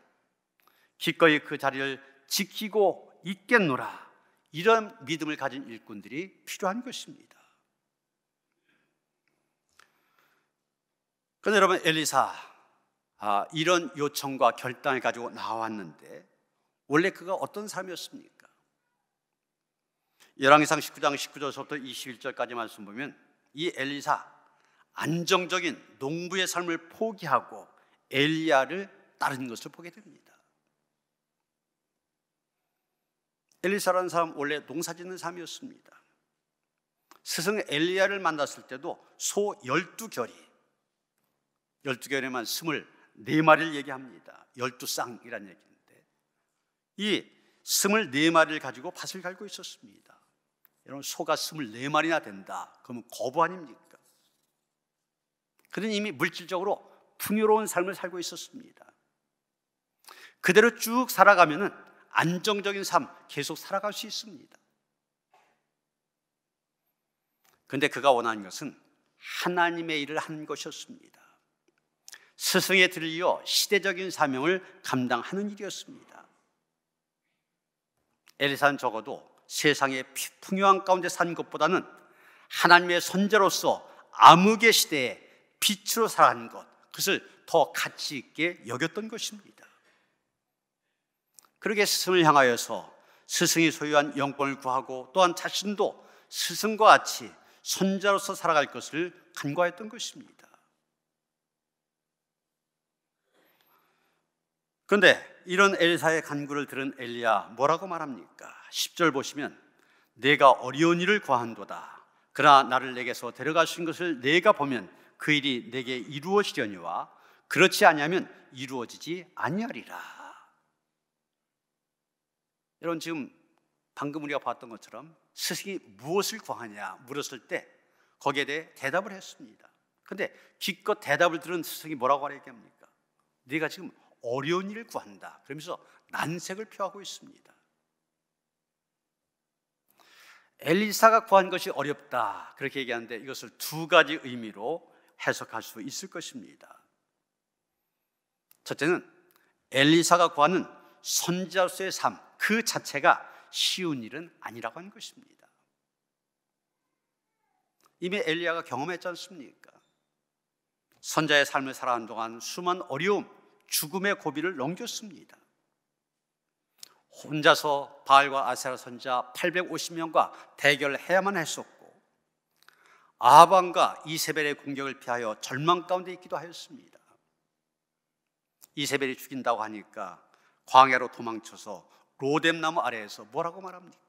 기꺼이 그 자리를 지키고 있겠노라, 이런 믿음을 가진 일꾼들이 필요한 것입니다. 그런데 여러분, 엘리사 이런 요청과 결단을 가지고 나왔는데 원래 그가 어떤 사람이었습니까? 열왕기상 19장 19절부터 21절까지 말씀 보면 이 엘리사 안정적인 농부의 삶을 포기하고 엘리야를 따른 것을 보게 됩니다. 엘리사라는 사람 원래 농사짓는 사람이었습니다. 스승 엘리야를 만났을 때도 소 12결이, 12결에만 24마리를 얘기합니다. 12쌍이라는 얘기인데 이 24마리를 가지고 밭을 갈고 있었습니다. 여러분, 소가 24마리나 된다 그러면 거부 아닙니까? 그는 이미 물질적으로 풍요로운 삶을 살고 있었습니다. 그대로 쭉 살아가면은 안정적인 삶 계속 살아갈 수 있습니다. 그런데 그가 원하는 것은 하나님의 일을 하는 것이었습니다. 스승의 뒤를 이어 시대적인 사명을 감당하는 일이었습니다. 엘리사는 적어도 세상의 풍요한 가운데 산 것보다는 하나님의 선제로서 암흑의 시대에 빛으로 살아가는 것, 그것을 더 가치 있게 여겼던 것입니다. 그렇게 스승을 향하여서 스승이 소유한 영권을 구하고 또한 자신도 스승과 같이 선자로서 살아갈 것을 간구하였던 것입니다. 그런데 이런 엘리사의 간구를 들은 엘리야 뭐라고 말합니까? 10절 보시면 내가 어려운 일을 구한도다. 그러나 나를 내게서 데려가신 것을 내가 보면 그 일이 내게 이루어지려니와 그렇지 아니하면 이루어지지 아니하리라. 여러분, 지금 방금 우리가 봤던 것처럼 스승이 무엇을 구하냐 물었을 때 거기에 대해 대답을 했습니다. 그런데 기껏 대답을 들은 스승이 뭐라고 얘기합니까? 네가 지금 어려운 일을 구한다 그러면서 난색을 표하고 있습니다. 엘리사가 구한 것이 어렵다 그렇게 얘기하는데 이것을 두 가지 의미로 해석할 수 있을 것입니다. 첫째는 엘리사가 구하는 선지자로서의 삶 그 자체가 쉬운 일은 아니라고 하는 것입니다. 이미 엘리야가 경험했지 않습니까? 선자의 삶을 살아가는 동안 수많은 어려움, 죽음의 고비를 넘겼습니다. 혼자서 바알과 아세라 선자 850명과 대결해야만 했었고 아합왕과 이세벨의 공격을 피하여 절망 가운데 있기도 하였습니다. 이세벨이 죽인다고 하니까 광야로 도망쳐서 로뎀나무 아래에서 뭐라고 말합니까?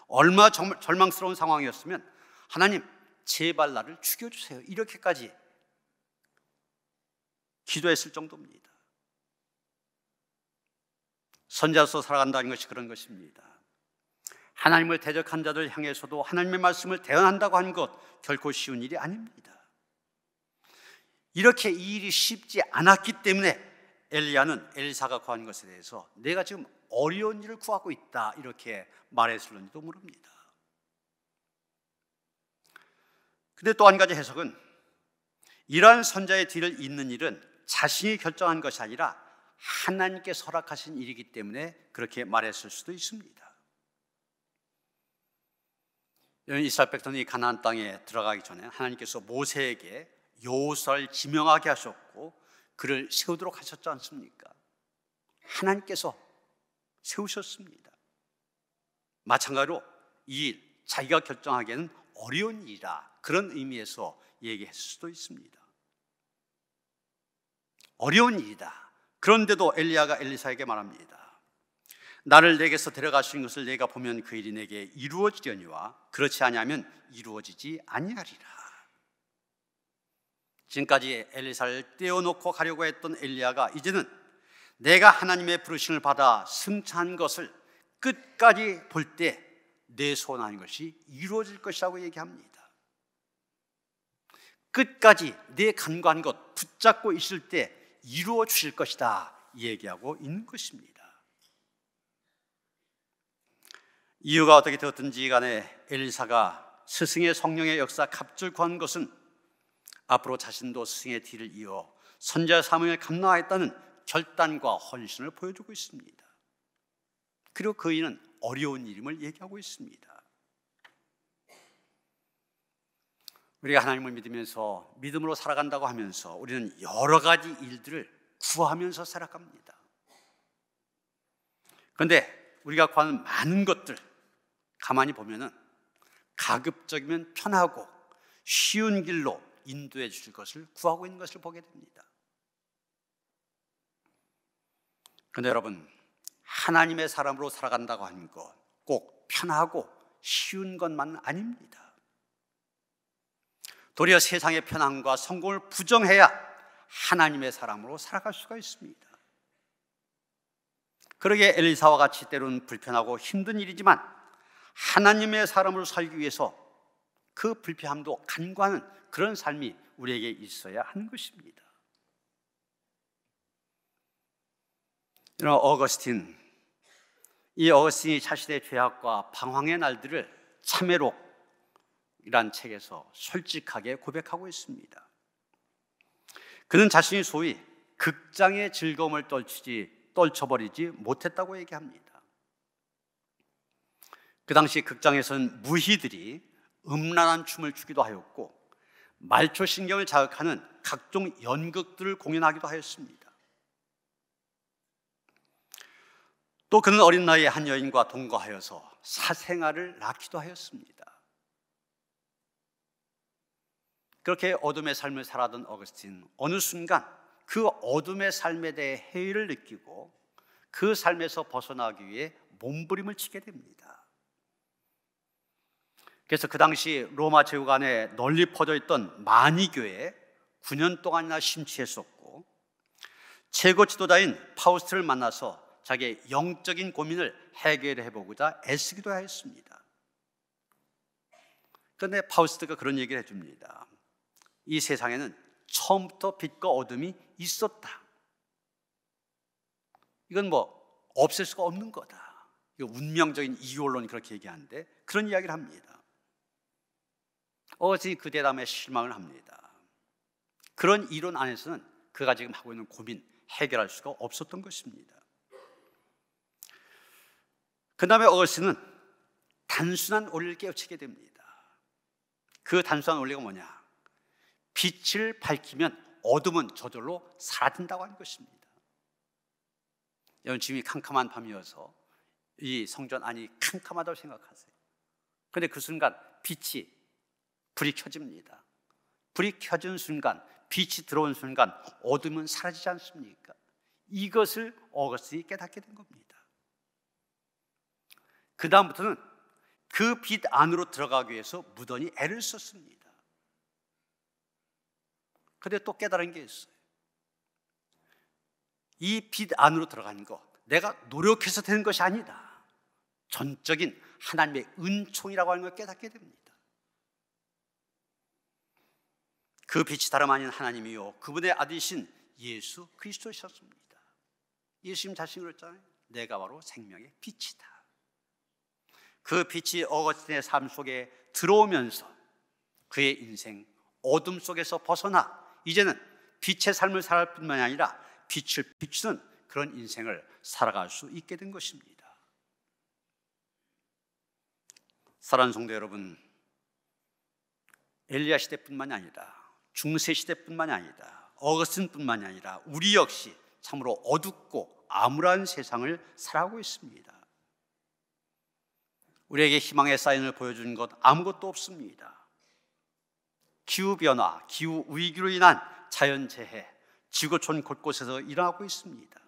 얼마나 절망스러운 상황이었으면 하나님 제발 나를 죽여주세요 이렇게까지 기도했을 정도입니다. 선자로서 살아간다는 것이 그런 것입니다. 하나님을 대적한 자들 향해서도 하나님의 말씀을 대언한다고 하는 것 결코 쉬운 일이 아닙니다. 이렇게 이 일이 쉽지 않았기 때문에 엘리야는 엘리사가 구한 것에 대해서 내가 지금 어려운 일을 구하고 있다 이렇게 말했을는지도 모릅니다. 근데 또 한 가지 해석은 이러한 선자의 뒤를 잇는 일은 자신이 결정한 것이 아니라 하나님께서 허락하신 일이기 때문에 그렇게 말했을 수도 있습니다. 이스라엘 백성이 가나안 땅에 들어가기 전에 하나님께서 모세에게 여호수아를 지명하게 하셨고 그를 세우도록 하셨지 않습니까? 하나님께서 세우셨습니다. 마찬가지로 이 일, 자기가 결정하기에는 어려운 일이라 그런 의미에서 얘기했을 수도 있습니다. 어려운 일이다. 그런데도 엘리야가 엘리사에게 말합니다. 나를 내게서 데려가신 것을 내가 보면 그 일이 내게 이루어지려니와 그렇지 아니하면 이루어지지 아니하리라. 지금까지 엘리사를 떼어놓고 가려고 했던 엘리야가 이제는 내가 하나님의 부르심을 받아 승천한 것을 끝까지 볼 때 내 소원한 것이 이루어질 것이라고 얘기합니다. 끝까지 내 간구한 것 붙잡고 있을 때 이루어 주실 것이다 얘기하고 있는 것입니다. 이유가 어떻게 되었든지 간에 엘리사가 스승의 성령의 역사 갑절 구한 것은 앞으로 자신도 스승의 뒤를 이어 선지자 사명을 감당하겠다는 결단과 헌신을 보여주고 있습니다. 그리고 그 일은 어려운 일임을 얘기하고 있습니다. 우리가 하나님을 믿으면서 믿음으로 살아간다고 하면서 우리는 여러 가지 일들을 구하면서 살아갑니다. 그런데 우리가 구하는 많은 것들 가만히 보면은 가급적이면 편하고 쉬운 길로 인도해 주실 것을 구하고 있는 것을 보게 됩니다. 그런데 여러분, 하나님의 사람으로 살아간다고 하는 것 꼭 편하고 쉬운 것만은 아닙니다. 도리어 세상의 편함과 성공을 부정해야 하나님의 사람으로 살아갈 수가 있습니다. 그러게 엘리사와 같이 때로는 불편하고 힘든 일이지만 하나님의 사람으로 살기 위해서 그 불편함도 간과하는 그런 삶이 우리에게 있어야 하는 것입니다. 이 어거스틴이 자신의 죄악과 방황의 날들을 참회록이란 책에서 솔직하게 고백하고 있습니다. 그는 자신이 소위 극장의 즐거움을 떨쳐버리지 못했다고 얘기합니다. 그 당시 극장에서는 무희들이 음란한 춤을 추기도 하였고 말초신경을 자극하는 각종 연극들을 공연하기도 하였습니다. 또 그는 어린 나이에 한 여인과 동거하여서 사생아를 낳기도 하였습니다. 그렇게 어둠의 삶을 살아던 어거스틴, 어느 순간 그 어둠의 삶에 대해 해이를 느끼고 그 삶에서 벗어나기 위해 몸부림을 치게 됩니다. 그래서 그 당시 로마 제국 안에 널리 퍼져 있던 마니교회에 9년 동안이나 심취했었고, 최고 지도자인 파우스트를 만나서 자기의 영적인 고민을 해결해 보고자 애쓰기도 하였습니다. 그런데 파우스트가 그런 얘기를 해줍니다. 이 세상에는 처음부터 빛과 어둠이 있었다. 이건 뭐 없앨 수가 없는 거다. 이거 운명적인 이유론이 그렇게 얘기하는데 그런 이야기를 합니다. 어거스틴이 그 대담에 실망을 합니다. 그런 이론 안에서는 그가 지금 하고 있는 고민 해결할 수가 없었던 것입니다. 그 다음에 어거스틴은 단순한 원리를 깨우치게 됩니다. 그 단순한 원리가 뭐냐? 빛을 밝히면 어둠은 저절로 사라진다고 하는 것입니다. 여러분, 지금이 캄캄한 밤이어서 이 성전 안이 캄캄하다고 생각하세요. 그런데 그 순간 불이 켜집니다. 불이 켜진 순간, 빛이 들어온 순간 어둠은 사라지지 않습니까? 이것을 어거스틴이 깨닫게 된 겁니다. 그 다음부터는 그 빛 안으로 들어가기 위해서 무던히 애를 썼습니다. 그런데 또 깨달은 게 있어요. 이 빛 안으로 들어가는 거, 내가 노력해서 되는 것이 아니다. 전적인 하나님의 은총이라고 하는 걸 깨닫게 됩니다. 그 빛이 다름 아닌 하나님이요, 그분의 아들이신 예수 그리스도셨습니다. 예수님 자신이 그랬잖아요. 내가 바로 생명의 빛이다. 그 빛이 어거스틴의 삶 속에 들어오면서 그의 인생 어둠 속에서 벗어나 이제는 빛의 삶을 살아갈 뿐만이 아니라 빛을 비추는 그런 인생을 살아갈 수 있게 된 것입니다. 사랑하는 성도 여러분, 엘리야 시대뿐만이 아니라 중세 시대뿐만이 아니라 어거스틴뿐만이 아니라 우리 역시 참으로 어둡고 암울한 세상을 살아가고 있습니다. 우리에게 희망의 사인을 보여주는 것 아무것도 없습니다. 기후변화, 기후위기로 인한 자연재해, 지구촌 곳곳에서 일어나고 있습니다.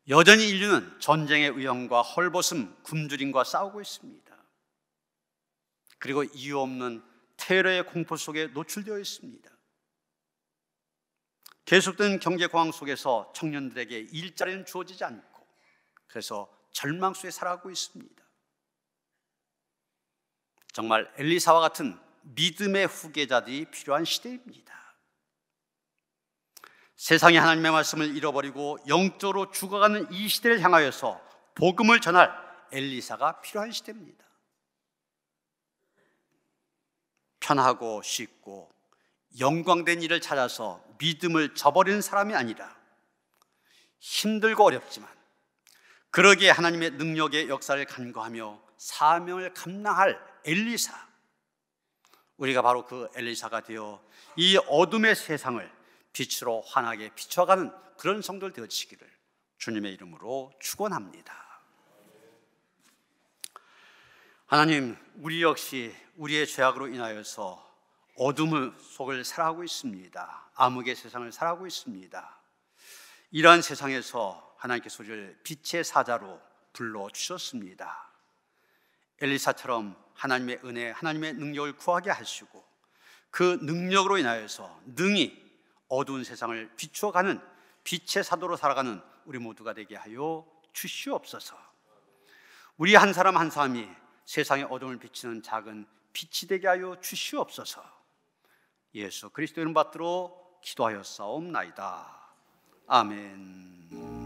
여전히 인류는 전쟁의 위험과 헐벗음, 굶주림과 싸우고 있습니다. 그리고 이유 없는 테러의 공포 속에 노출되어 있습니다. 계속되는 경제 공황 속에서 청년들에게 일자리는 주어지지 않고 그래서 절망 속에 살아가고 있습니다. 정말 엘리사와 같은 믿음의 후계자들이 필요한 시대입니다. 세상이 하나님의 말씀을 잃어버리고 영적으로 죽어가는 이 시대를 향하여서 복음을 전할 엘리사가 필요한 시대입니다. 편하고 쉽고 영광된 일을 찾아서 믿음을 저버리는 사람이 아니라 힘들고 어렵지만 그러기에 하나님의 능력의 역사를 간구하며 사명을 감당할 엘리사, 우리가 바로 그 엘리사가 되어 이 어둠의 세상을 빛으로 환하게 비춰가는 그런 성도들 되어지기를 주님의 이름으로 축원합니다. 하나님, 우리 역시 우리의 죄악으로 인하여서 어둠 속을 살아가고 있습니다. 암흑의 세상을 살아가고 있습니다. 이러한 세상에서 하나님께서 우리를 빛의 사자로 불러주셨습니다. 엘리사처럼 하나님의 은혜, 하나님의 능력을 구하게 하시고 그 능력으로 인하여서 능히 어두운 세상을 비추어가는 빛의 사도로 살아가는 우리 모두가 되게 하여 주시옵소서. 우리 한 사람 한 사람이 세상의 어둠을 비치는 작은 빛이 되게 하여 주시옵소서. 예수 그리스도 이름 받들어 기도하였사옵나이다. 아멘.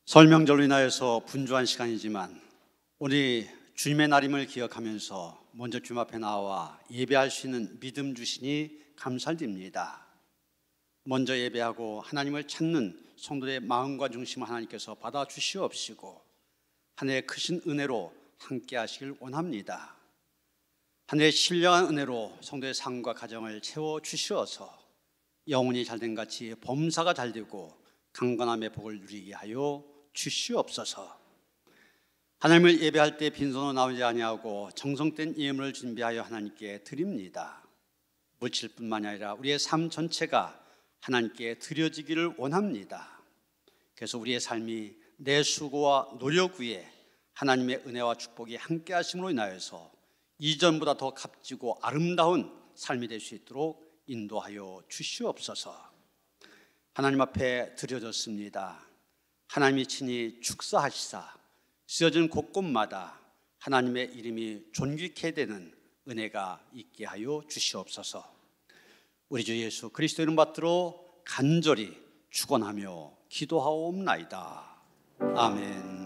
설 명절로 인하여서 분주한 시간이지만 우리 주님의 날임을 기억하면서 먼저 주님 앞에 나와 예배할 수 있는 믿음 주시니 감사드립니다. 먼저 예배하고 하나님을 찾는 성도들의 마음과 중심을 하나님께서 받아주시옵시고 하늘의 크신 은혜로 함께 하시길 원합니다. 하늘의 신령한 은혜로 성도의 삶과 가정을 채워주시어서 영혼이 잘된 같이 범사가 잘되고 강건함의 복을 누리게 하여 주시옵소서. 하나님을 예배할 때 빈손으로 나오지 아니하고 정성된 예물을 준비하여 하나님께 드립니다. 묻힐 뿐만이 아니라 우리의 삶 전체가 하나님께 드려지기를 원합니다. 그래서 우리의 삶이 내 수고와 노력 위에 하나님의 은혜와 축복이 함께 하심으로 인하여서 이전보다 더 값지고 아름다운 삶이 될 수 있도록 인도하여 주시옵소서. 하나님 앞에 드려졌습니다. 하나님이 친히 축사하시사 쓰여진 곳곳마다 하나님의 이름이 존귀케 되는 은혜가 있게 하여 주시옵소서. 우리 주 예수 그리스도 이름 받들어 간절히 축원하며 기도하옵나이다. 아멘.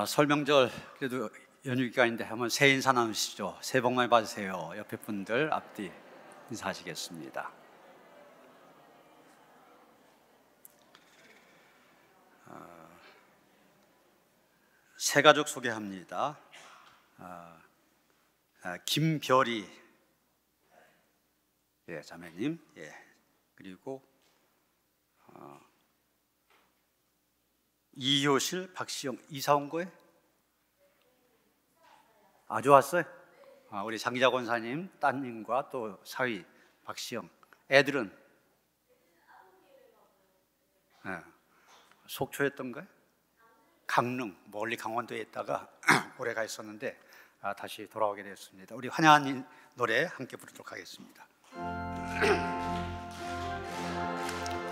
설 명절 그래도 연휴 기간인데 한번 새해 인사 나누시죠. 새해 복 많이 받으세요. 옆에 분들 앞뒤 인사하시겠습니다. 새 가족 소개합니다. 김별이 자매님, 그리고 이효실, 박시영 이사 온 거예요? 아주 왔어요? 우리 장기자 권사님 따님과 또 사위 박시영. 애들은 속초였던 거예요? 강릉, 멀리 강원도에 있다가 오래 가 있었는데 다시 돌아오게 되었습니다. 우리 환영한 노래 함께 부르도록 하겠습니다.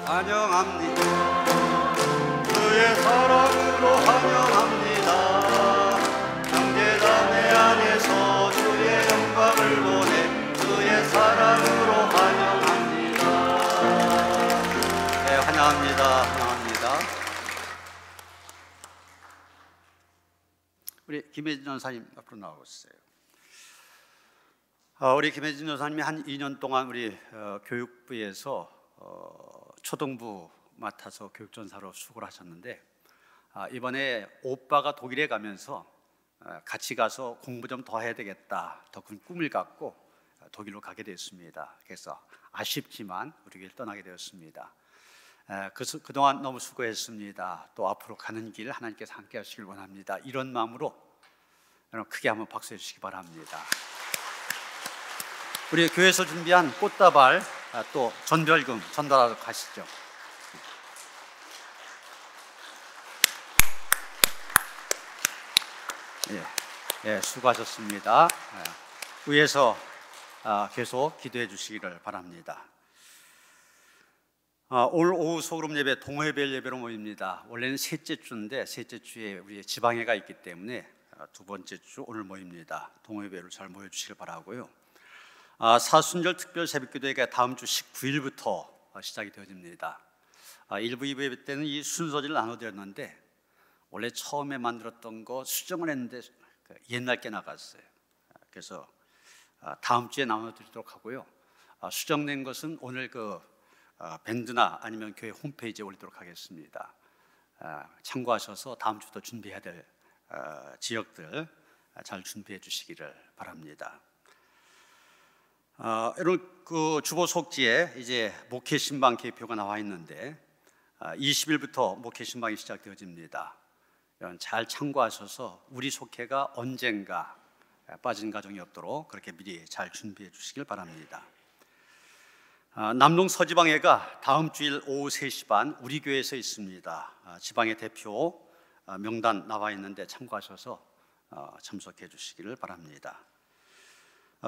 환영합니다. 그의 사랑으로 환영합니다. 형제자매 안에서 주의 영광을 보내 그의 사랑으로 환영합니다. 네, 환영합니다. 환영합니다. 우리 김혜진 전사님 앞으로 나오세요. 우리 김혜진 전사님이 한 2년 동안 우리 교육부에서 초등부 맡아서 교육전사로 수고를 하셨는데 이번에 오빠가 독일에 가면서 같이 가서 공부 좀 더 해야 되겠다, 더 큰 꿈을 갖고 독일로 가게 됐습니다. 그래서 아쉽지만 우리 교회를 떠나게 되었습니다. 그동안 너무 수고했습니다. 또 앞으로 가는 길 하나님께서 함께 하시길 원합니다. 이런 마음으로 여러분 크게 한번 박수해 주시기 바랍니다. 우리 교회에서 준비한 꽃다발 또 전별금 전달하러 가시죠. 수고하셨습니다. 위에서 계속 기도해 주시기를 바랍니다. 오늘 오후 소그룹 예배 동호회별 예배로 모입니다. 원래는 셋째 주인데 셋째 주에 우리 지방회가 있기 때문에 두 번째 주 오늘 모입니다. 동호회별로 잘 모여 주시길 바라고요. 사순절 특별 새벽기도회가 다음 주 19일부터 시작이 되어집니다. 1부, 2부 예배 때는 이 순서지를 나눠드렸는데 원래 처음에 만들었던 거 수정을 했는데 옛날 게 나갔어요. 그래서 다음 주에 나눠드리도록 하고요. 수정된 것은 오늘 밴드나 아니면 교회 홈페이지에 올리도록 하겠습니다. 참고하셔서 다음 주부터 준비해야 될 지역들 잘 준비해 주시기를 바랍니다. 여러분 주보 속지에 이제 목회 신방 계표가 나와 있는데 20일부터 목회 신방이 시작되어집니다. 잘 참고하셔서 우리 속회가 언젠가 빠진 가정이 없도록 그렇게 미리 잘 준비해 주시길 바랍니다. 남동 서지방회가 다음 주일 오후 3시 반 우리 교회에서 있습니다. 지방의 대표 명단 나와 있는데 참고하셔서 참석해 주시기를 바랍니다.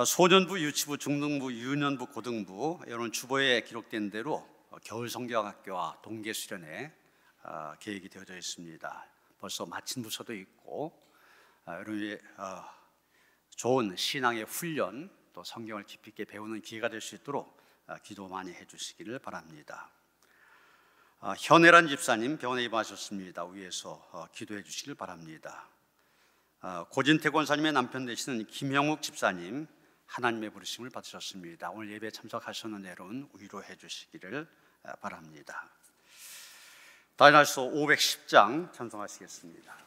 소년부, 유치부, 중등부, 유년부, 고등부 이런 주보에 기록된 대로 겨울 성경학교와 동계 수련회 계획이 되어져 있습니다. 벌써 마친 부서도 있고 여러분이 좋은 신앙의 훈련 또 성경을 깊이 있게 배우는 기회가 될 수 있도록 기도 많이 해주시기를 바랍니다. 현애란 집사님 병원에 입원하셨습니다. 위에서 기도해 주시길 바랍니다. 고진태 권사님의 남편 되시는 김영욱 집사님 하나님의 부르심을 받으셨습니다. 오늘 예배에 참석하셨는 여러분 위로해 주시기를 바랍니다. 다니엘서 510장 찬송하시겠습니다.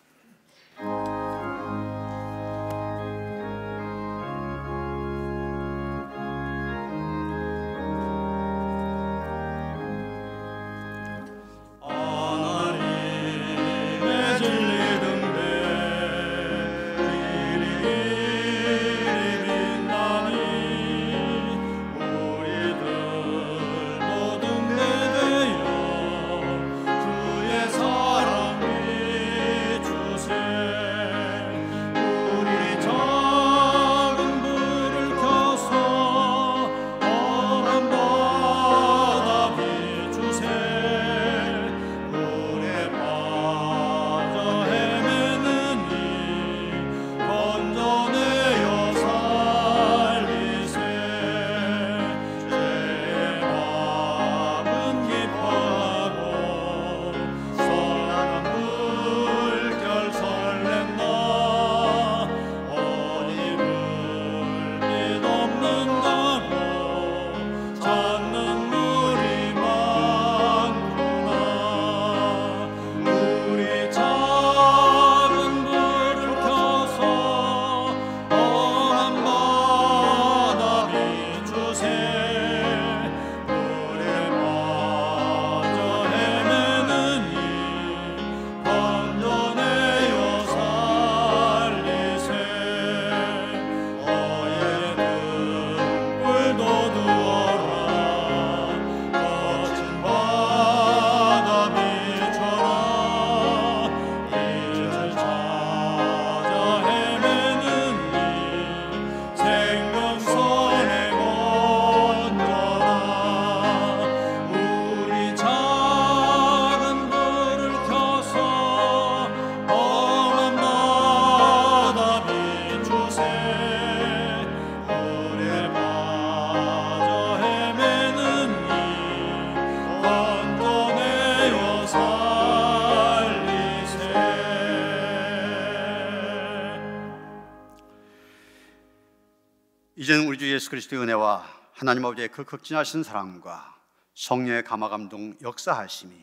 이제는 우리 주 예수 그리스도의 은혜와 하나님 아버지의 그 극진하신 사랑과 성령의 감화감동 역사하심이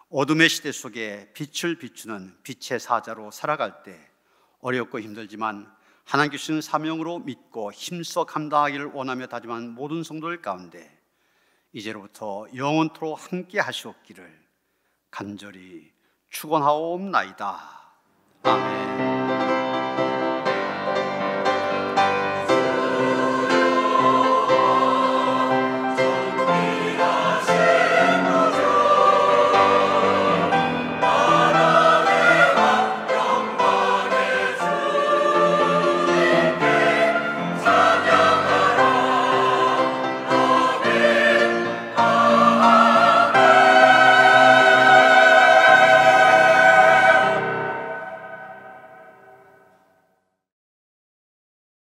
어둠의 시대 속에 빛을 비추는 빛의 사자로 살아갈 때 어렵고 힘들지만 하나님 주신 사명으로 믿고 힘써 감당하기를 원하며 다짐한 모든 성도들 가운데 이제로부터 영원토록 함께 하시옵기를 간절히 축원하옵나이다. 아멘.